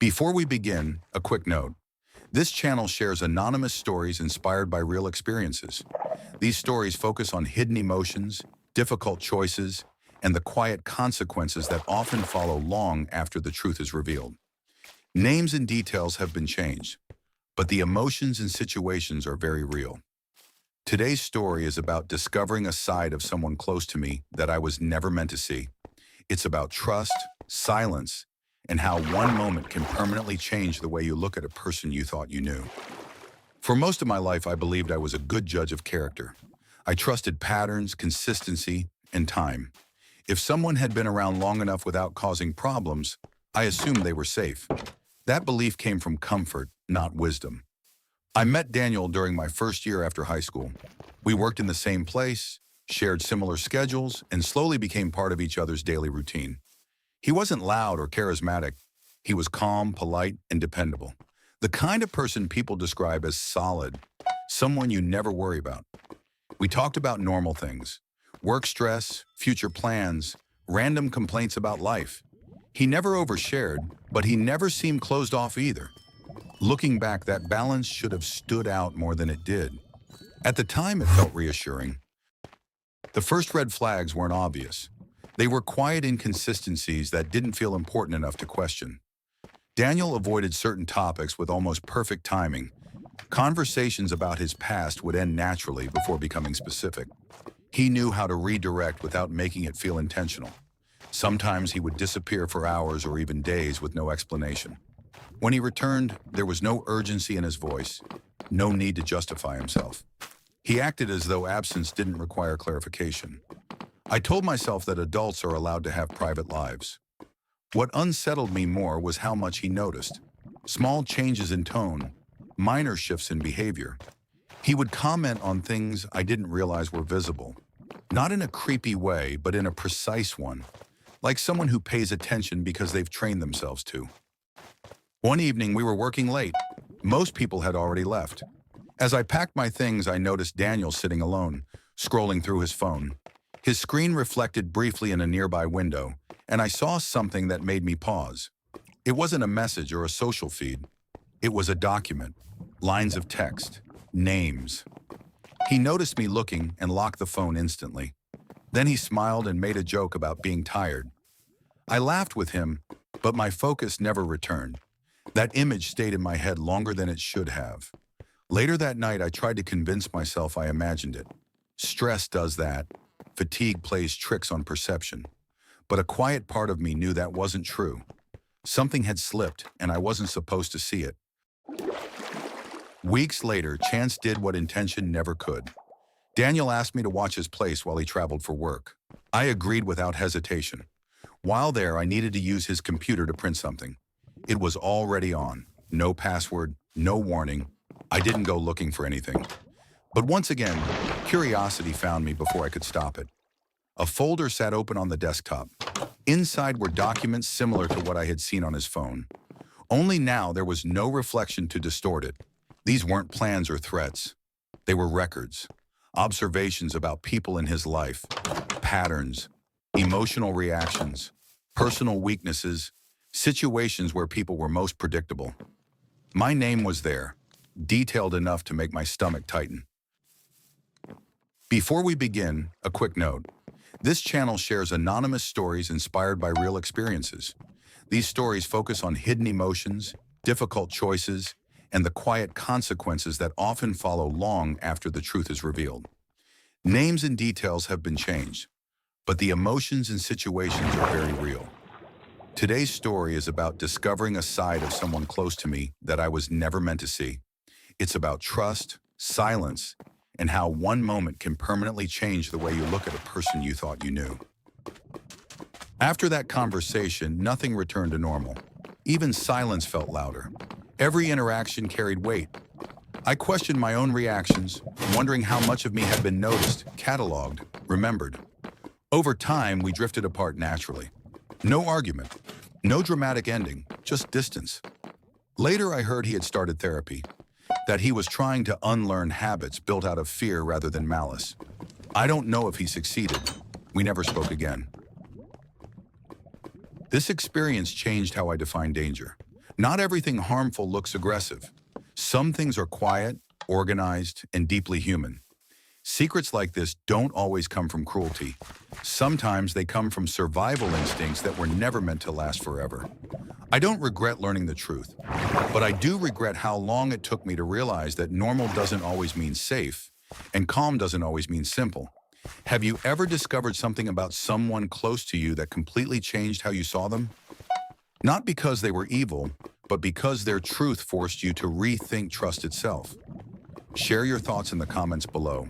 Before we begin, a quick note. This channel shares anonymous stories inspired by real experiences. These stories focus on hidden emotions, difficult choices, and the quiet consequences that often follow long after the truth is revealed. Names and details have been changed, but the emotions and situations are very real. Today's story is about discovering a side of someone close to me that I was never meant to see. It's about trust, silence, and how one moment can permanently change the way you look at a person you thought you knew. For most of my life, I believed I was a good judge of character. I trusted patterns, consistency, and time. If someone had been around long enough without causing problems, I assumed they were safe. That belief came from comfort, not wisdom. I met Daniel during my first year after high school. We worked in the same place, shared similar schedules, and slowly became part of each other's daily routine. He wasn't loud or charismatic. He was calm, polite, and dependable. The kind of person people describe as solid, someone you never worry about. We talked about normal things, work stress, future plans, random complaints about life. He never overshared, but he never seemed closed off either. Looking back, that balance should have stood out more than it did. At the time, it felt reassuring. The first red flags weren't obvious. They were quiet inconsistencies that didn't feel important enough to question. Daniel avoided certain topics with almost perfect timing. Conversations about his past would end naturally before becoming specific. He knew how to redirect without making it feel intentional. Sometimes he would disappear for hours or even days with no explanation. When he returned, there was no urgency in his voice, no need to justify himself. He acted as though absence didn't require clarification. I told myself that adults are allowed to have private lives. What unsettled me more was how much he noticed. Small changes in tone, minor shifts in behavior. He would comment on things I didn't realize were visible. Not in a creepy way, but in a precise one. Like someone who pays attention because they've trained themselves to. One evening, we were working late. Most people had already left. As I packed my things, I noticed Daniel sitting alone, scrolling through his phone. His screen reflected briefly in a nearby window, and I saw something that made me pause. It wasn't a message or a social feed. It was a document, lines of text, names. He noticed me looking and locked the phone instantly. Then he smiled and made a joke about being tired. I laughed with him, but my focus never returned. That image stayed in my head longer than it should have. Later that night, I tried to convince myself I imagined it. Stress does that. Fatigue plays tricks on perception. But a quiet part of me knew that wasn't true. Something had slipped, and I wasn't supposed to see it. Weeks later, chance did what intention never could. Daniel asked me to watch his place while he traveled for work. I agreed without hesitation. While there, I needed to use his computer to print something. It was already on. No password, no warning. I didn't go looking for anything. But once again, curiosity found me before I could stop it. A folder sat open on the desktop. Inside were documents similar to what I had seen on his phone. Only now there was no reflection to distort it. These weren't plans or threats. They were records, observations about people in his life, patterns, emotional reactions, personal weaknesses, situations where people were most predictable. My name was there, detailed enough to make my stomach tighten. Before we begin, a quick note. This channel shares anonymous stories inspired by real experiences. These stories focus on hidden emotions, difficult choices, and the quiet consequences that often follow long after the truth is revealed. Names and details have been changed, but the emotions and situations are very real. Today's story is about discovering a side of someone close to me that I was never meant to see. It's about trust, silence, and how one moment can permanently change the way you look at a person you thought you knew. After that conversation, nothing returned to normal. Even silence felt louder. Every interaction carried weight. I questioned my own reactions, wondering how much of me had been noticed, cataloged, remembered. Over time, we drifted apart naturally. No argument, no dramatic ending, just distance. Later, I heard he had started therapy, that he was trying to unlearn habits built out of fear rather than malice. I don't know if he succeeded. We never spoke again. This experience changed how I define danger. Not everything harmful looks aggressive. Some things are quiet, organized, and deeply human. Secrets like this don't always come from cruelty. Sometimes they come from survival instincts that were never meant to last forever. I don't regret learning the truth, but I do regret how long it took me to realize that normal doesn't always mean safe, and calm doesn't always mean simple. Have you ever discovered something about someone close to you that completely changed how you saw them? Not because they were evil, but because their truth forced you to rethink trust itself. Share your thoughts in the comments below.